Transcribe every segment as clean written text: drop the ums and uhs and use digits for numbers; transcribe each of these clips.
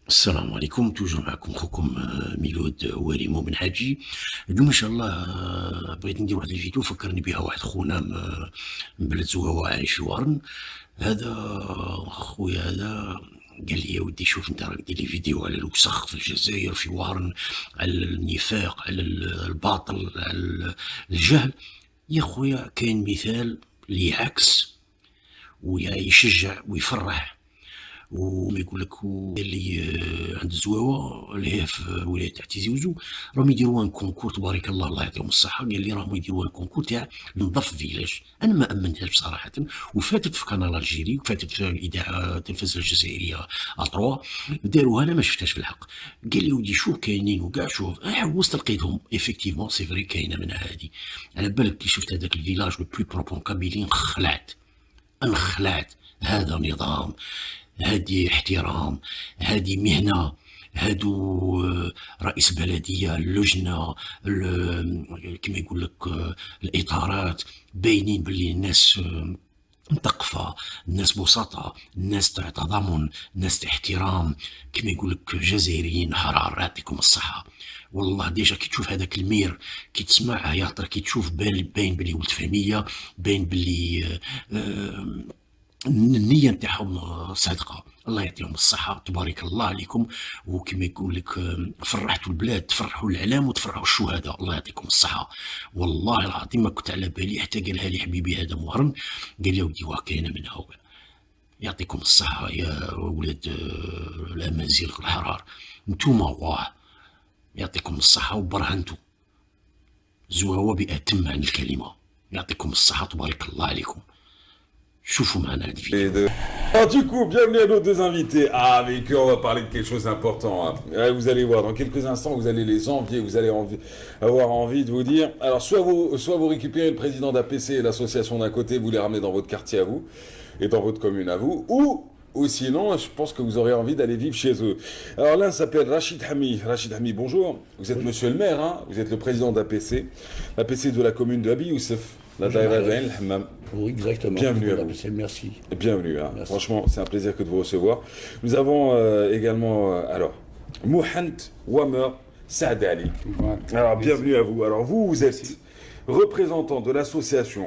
السلام عليكم، توجور معكم خوكم ميلود والي مؤمن حاجي. اليوم ان شاء الله بغيت ندير واحد الفيديو فكرني بها واحد خونا من بلد زواوا عايش في وارن. هذا خويا هذا قال لي يا ودي شوف انت راك دير لي فيديو على الوسخ في الجزائر في وارن، على النفاق، على الباطل، على الجهل. يا خويا كاين مثال اللي يعكس ويشجع ويفرح وما يقول لك اللي عند الزواوه اللي هي في ولايه تحت تيزي وزو راهم يديروا ان كونكور تبارك الله، الله يعطيهم الصحه. قال لي راهم يديروا ان كونكور تاع نظف فيلاج. انا ما امنتهاش بصراحه، وفاتت في قناه الجيري وفاتت في الاذاعه التلفزه الجزائريه اطروا داروها، انا ما شفتهاش في الحق. قال لي ودي شوف كاينين وكاع، شوف حوست لقيتهم افكتيفمون سي فري كاينه منها هذه. على بالك كي شفت هذاك الفيلاج لو بلو بروبون كابيلي انخلعت. هذا نظام، هذه احترام، هذه مهنة. هادو رئيس بلدية، اللجنة، كما يقول لك الإطارات، باينين باللي الناس مثقفة، الناس بسطاء، الناس تاع تضامن، الناس تاع احترام، كما يقول لك جزائريين حرار. يعطيكم الصحة. والله ديجا كي تشوف هذاك المير، كي تسمعه ياطر، كي تشوف باين بلي ولد فامية، باين بلي النية نتاعهم صادقة. الله يعطيهم الصحة، تبارك الله عليكم. وكما يقول لك فرحتوا البلاد، تفرحوا الإعلام وتفرحوا الشهداء. الله يعطيكم الصحة. والله العظيم ما كنت على بالي، حتى قالها لي حبيبي هذا مهرن، قال لي ودي واه كاينة منها. يعطيكم الصحة يا ولاد الأمازيغ الحرار، نتوما واه يعطيكم الصحة وبرهنتوا زواوا بأتم معنى الكلمة. يعطيكم الصحة، تبارك الله عليكم. شوفوا معنا هذه الفيديو. Alors du coup, bienvenue à nos deux invités. Ah, avec eux, on va parler de quelque chose d'important, hein. Vous allez voir, dans quelques instants, vous allez les envier, vous allez avoir envie de vous dire... Alors, soit vous récupérez le président d'APC et l'association d'un côté, vous les ramenez dans votre quartier à vous, et dans votre commune à vous, ou sinon, je pense que vous aurez envie d'aller vivre chez eux. Alors l'un s'appelle Rachid Hami. Rachid Hami, bonjour. Vous êtes monsieur le maire, hein. Vous êtes le président d'APC, l'APC de la commune de Abi Youssef, la Daïra d'Ain Hammam. Oui, exactement. Bienvenue à vous. Merci. Bienvenue, hein. Merci. Franchement, c'est un plaisir que de vous recevoir. Nous avons également, alors, Mouhand Wamer Saadali. Alors, bienvenue à vous. Alors, vous êtes représentant de l'association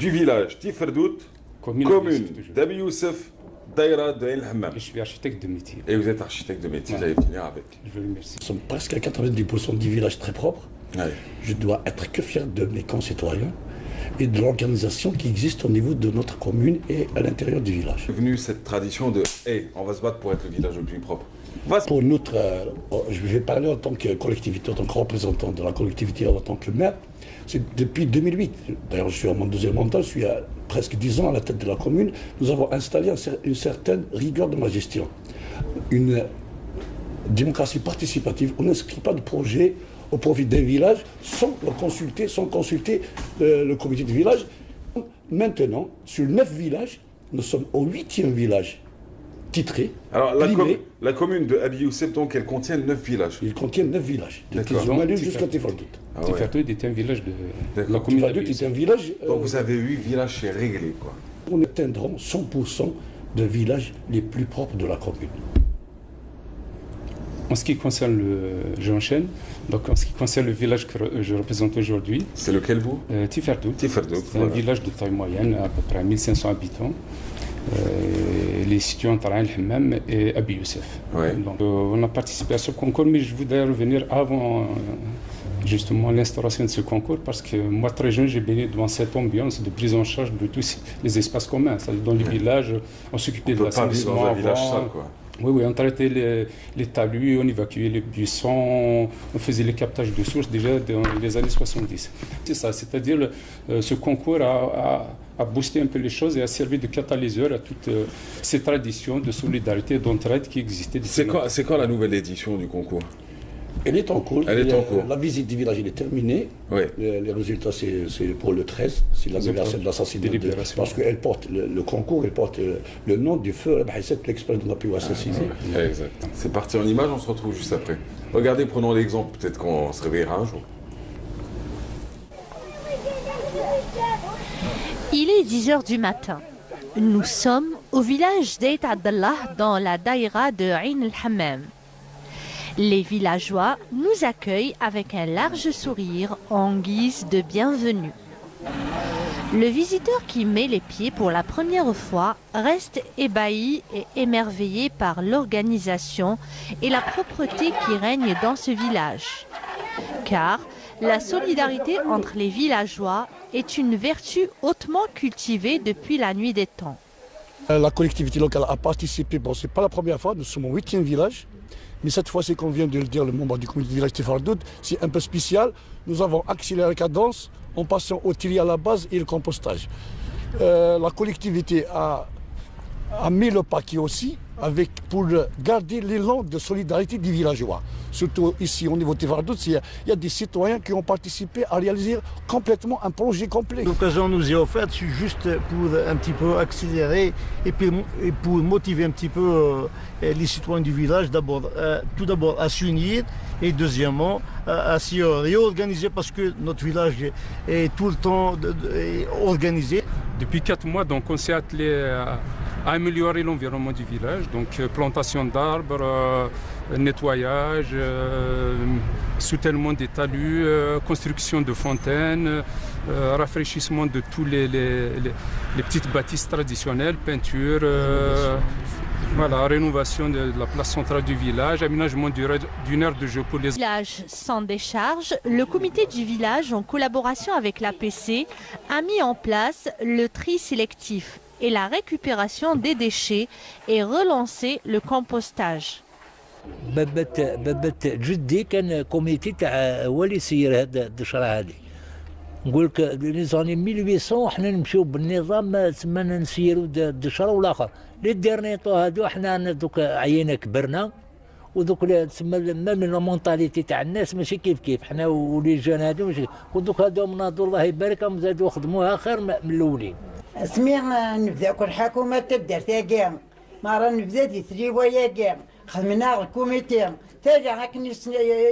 du village Tiferdout, commune d'Abi Youssef, Daïra de El Hammam. Je suis architecte de métier. Et vous êtes architecte de métier, vous allez finir avec. Je vous remercie. Nous sommes presque à 90% du village très propre. Ouais. Je dois être que fier de mes concitoyens et de l'organisation qui existe au niveau de notre commune et à l'intérieur du village. C'est venu cette tradition de « Hey, on va se battre pour être le village le plus propre ». Pour notre, je vais parler en tant que collectivité, en tant que représentant de la collectivité, en tant que maire, c'est depuis 2008. D'ailleurs, je suis à mon deuxième mandat, je suis à presque 10 ans à la tête de la commune. Nous avons installé une certaine rigueur de ma gestion. Une démocratie participative. On n'inscrit pas de projet au profit d'un village sans consulter le comité de village. Maintenant, sur 9 villages, nous sommes au 8e village titré. Alors, la commune de Abi Youssef, donc, elle contient 9 villages. Il contient 9 villages. D'accord. Jusqu'à Tiferdout. Ah ouais. Tiferdout est un village de la commune Tiferdout est un village. Donc, vous avez 8 villages, c'est réglé, quoi. On atteindra 100% de villages les plus propres de la commune. En ce qui concerne j'enchaîne. Donc, en ce qui concerne le village que je représente aujourd'hui, c'est lequel vous? Tiferdout. Tiferdout. C'est un village de taille moyenne, à peu près 1500 habitants. Il est situé entre Ain Hammam et Abi Youssef. Ouais. Donc, on a participé à ce concours, mais je voudrais revenir avant justement l'instauration de ce concours, parce que moi, très jeune, j'ai baigné devant cette ambiance de prise en charge de tous les espaces communs. Dans les villages, on s'occupait de l'assainissement. Dans un village sale, quoi. Oui, on traitait les talus, on évacuait les buissons, on faisait les captages de sources déjà dans les années 70. C'est ça, c'est-à-dire ce concours a boosté un peu les choses et a servi de catalyseur à toutes ces traditions de solidarité et d'entraide qui existaient. C'est quand la nouvelle édition du concours? Elle est en cours. Elle est en cours. La visite du village elle est terminée. Oui. Les résultats, c'est pour le 13, c'est l'anniversaire de l'assassinat. Parce qu'elle porte, le concours, elle porte le nom du feu, l'expert de la pu assassiner. Exact. C'est parti en image, on se retrouve juste après. Regardez, prenons l'exemple, peut-être qu'on se réveillera un jour. Il est 10 h du matin. Nous sommes au village d'Eit Abdallah dans la daïra de Ain el-Hammam. Les villageois nous accueillent avec un large sourire en guise de bienvenue. Le visiteur qui met les pieds pour la première fois reste ébahi et émerveillé par l'organisation et la propreté qui règne dans ce village. Car la solidarité entre les villageois est une vertu hautement cultivée depuis la nuit des temps. La collectivité locale a participé, bon, ce n'est pas la première fois, nous sommes au 8e village. Mais cette fois-ci, comme vient de le dire le membre du comité du village Tifardoud, c'est un peu spécial. Nous avons accéléré la cadence en passant au tri à la base et le compostage. La collectivité a mis le paquet aussi pour garder l'élan de solidarité des villageois. Surtout ici au niveau de Tifardoud, il y a des citoyens qui ont participé à réaliser complètement un projet complet. L'occasion nous est offerte, c'est juste pour un petit peu accélérer et pour motiver un petit peu les citoyens du village, tout d'abord à s'unir et deuxièmement à s'y réorganiser parce que notre village est tout le temps organisé. Depuis 4 mois, donc, on s'est attelé à améliorer l'environnement du village, donc plantation d'arbres, nettoyage, soutènement des talus, construction de fontaines, rafraîchissement de tous les petites bâtisses traditionnelles, peinture, voilà, rénovation de la place centrale du village, aménagement d'une aire de jeu pour les Village sans décharge, le comité du village, en collaboration avec l'APC, a mis en place le tri sélectif et la récupération des déchets et relancé le compostage. بابت جدي كان كوميتي تاع هو اللي يسير هذا الدشره هذه نقول لك لي زاني 1800 وحنا نمشيو بالنظام تما نسيروا الدشره والاخر لي ديرنيطو هادو حنا دوك عيينا كبرنا ودوك تسمى من المونطاليتي تاع الناس ماشي كيف حنا ولي جون هادو ماشي ودوك هادو ناضوا الله يبارك لهم زادوا خدموها خير من الاولين. سمي نبدا كل حكومه تدار تاكا ما راه نبدا دي ويا كاع خدمنا الكوميتي تاجا هاكني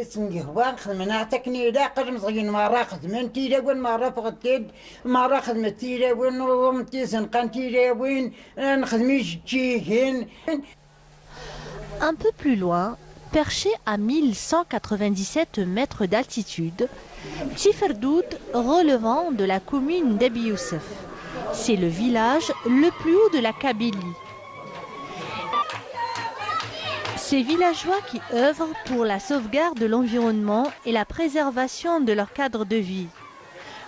سنقهوان خدمنا تكني لا قدم صغير مرة خدمن تيلا وين مرة فقدت مرة خدمت تيلا وين ومتي سنقان تيلا وين نخدميش تشيهن. Un peu plus loin, perché à 1197 mètres d'altitude, Tifardoud relevant de la commune d'Abi Youssef. C'est le village le plus haut de la Kabylie. Ces villageois qui œuvrent pour la sauvegarde de l'environnement et la préservation de leur cadre de vie.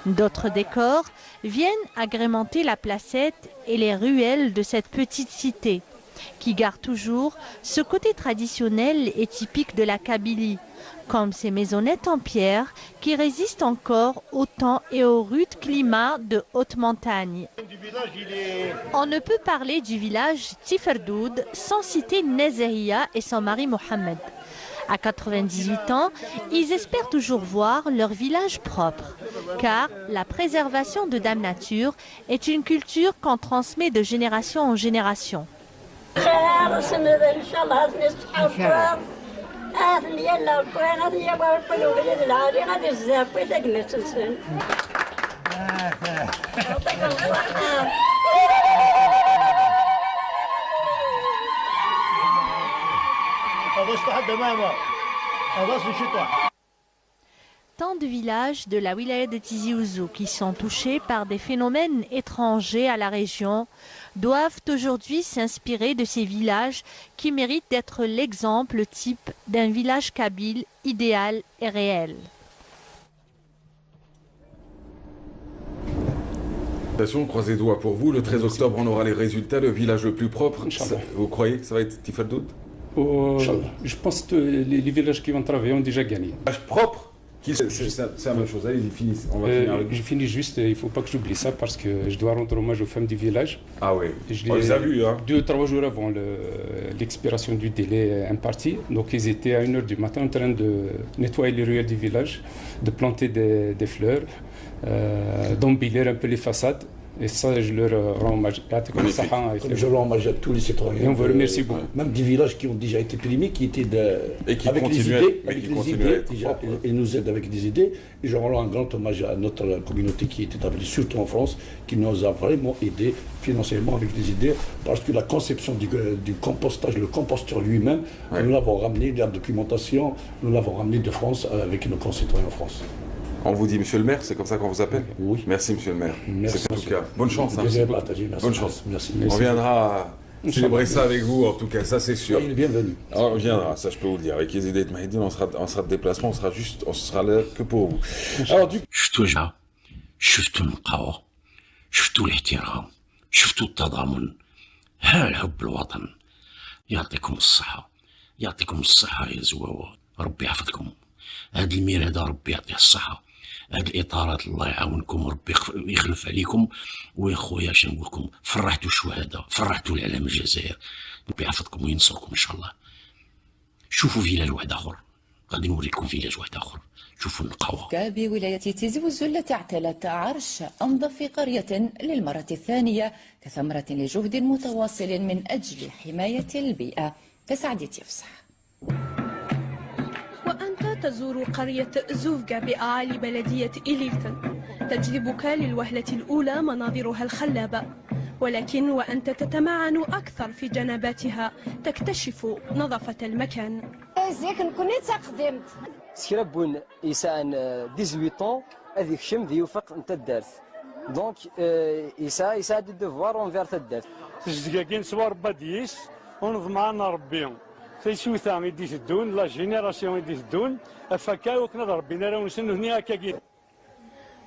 D'autres décors viennent agrémenter la placette et les ruelles de cette petite cité, qui garde toujours ce côté traditionnel et typique de la Kabylie, comme ces maisonnettes en pierre qui résistent encore au temps et au rude climat de haute montagne. On ne peut parler du village Tifardoud sans citer Nezeriya et son mari Mohamed. À 98 ans, ils espèrent toujours voir leur village propre, car la préservation de Dame Nature est une culture qu'on transmet de génération en génération. Tant de villages de la wilaya de Tizi Ouzou qui sont touchés par des phénomènes étrangers à la région doivent aujourd'hui s'inspirer de ces villages qui méritent d'être l'exemple type d'un village kabyle idéal et réel. Croisez les doigts pour vous. Le 13 octobre, on aura les résultats. Le village le plus propre, vous croyez que ça va être Tifardoud? Je pense que les villages qui vont travailler ont déjà gagné. Village propre, c'est la même chose. Allez, finissez. On va finir avec... Je finis juste, il ne faut pas que j'oublie ça parce que je dois rendre hommage aux femmes du village. Ah oui, on les a vus. Hein. 2-3 jours avant l'expiration du délai imparti. Donc ils étaient à 1h du matin en train de nettoyer les ruelles du village, de planter des fleurs, d'embellir un peu les façades. Et ça, je leur rends hommage. Comme je rends hommage à tous les citoyens. Et on vous remercie beaucoup. Même des villages qui ont déjà été primés, qui étaient et qui avec les idées, déjà, ils nous aident avec des idées. Et je rends un grand hommage à notre communauté qui est établie surtout en France, qui nous a vraiment aidés financièrement avec des idées, parce que la conception du compostage, le composteur lui-même, nous l'avons ramené, la documentation, nous l'avons ramené de France avec nos concitoyens en France. On vous dit monsieur le maire, c'est comme ça qu'on vous appelle? Oui. Merci monsieur le maire. Merci. C'est en tout cas. Bonne chance. Hein. Bonne chance. Merci. On viendra célébrer ça avec vous, en tout cas, ça c'est sûr. Il est bienvenu. On viendra, ça je peux vous le dire. Avec Yezid Mahidine, on sera de déplacement, on sera là que pour vous. Alors du coup... شفتوا جا شفتوا النقاوة شفتوا الاحترام شفتوا التضامن ها الحب الوطن يعطيكم الصحة يعطيكم الصحة يا زواوة ربي يحفظكم هاد المير هذا ربي يعطيه الصحة هاد الإطارات الله يعاونكم ربي يخلف عليكم ويا خويا اش نقول لكم فرحتوا الشهداء فرحتوا الإعلام الجزائر ربي يحفظكم وينصركم إن شاء الله شوفوا فيلاج واحد آخر غادي نوريكم فيلاج واحد آخر شوفوا النقاوة بولاية تيزي والزلة اعتلت عرش أنظف قرية للمرة الثانية كثمرة لجهد متواصل من أجل حماية البيئة. كسعدية يفصح. وأنت تزور قرية زوفجا بأعالي بلدية إليتن تجذبك للوهلة الأولى مناظرها الخلابة، ولكن وأنت تتمعن أكثر في جنباتها تكتشف نظافة المكان. زيك نكوني تقدمت سكرابون إنسان 18 هذيك شم ذي وفق أنت الدارت دونك يساعد الدفوار اونفير تدارت الزقاقين سوار بديس ونضمعنا ربيهم فيسوثا يدي تدون لا جينيراسيون يدي تدون افكا وكنا ربينا راه نسنو هنا هكاكين.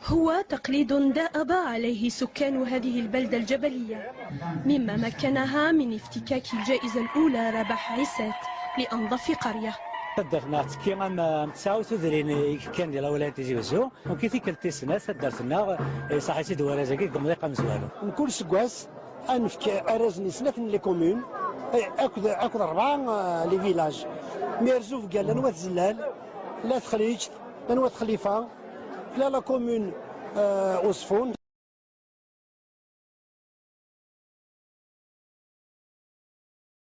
هو تقليد دأب عليه سكان هذه البلدة الجبلية مما مكنها من افتكاك الجائزة الأولى ربح عسات لأنظف قرية. درنا كي غام تساوث ذرين كان ديال ولاية تيزي وزو وكي تيكلتي السنة درتنا صحيتي دوار زكي قمضيقة مزوالو نكون سكواس انفك ارزني سنة لي كومون اكد 4 لي فيلاج ميرزوف قال لنوات زلال لا تخليج لنوات خليفة لا كومون وصفون